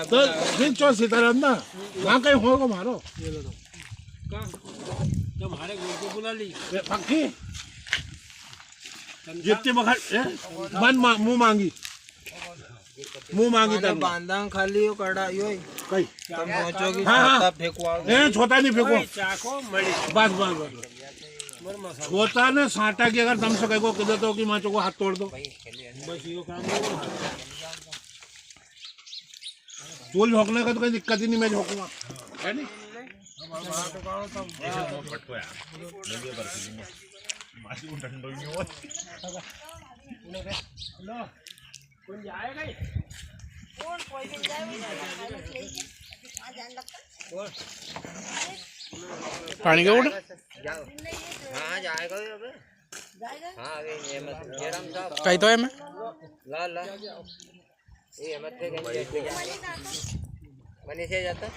तो खींचो सीताराम ना वहाँ कहीं होगा मारो जब हमारे गोल को बुला ली पक्की जितने बखत मन मुंह मांगी तब बांधा खाली हो कड़ा यो कई तब पहुंचोगी हाँ फेंकवा छोटा नहीं फेंको चाको मड़ी बस छोटा ने साटा की अगर दम से कहो किधर तो कि माचो को हाथ तोड़ दो बस यो काम चूल झोंकने का तो कोई दिक्कत ही नहीं, मैं झोंकूंगा है नहीं पानी का उठ हाँ जाएगा हाँ कहीं तो है मैं ला ला ये मत मनी से जाता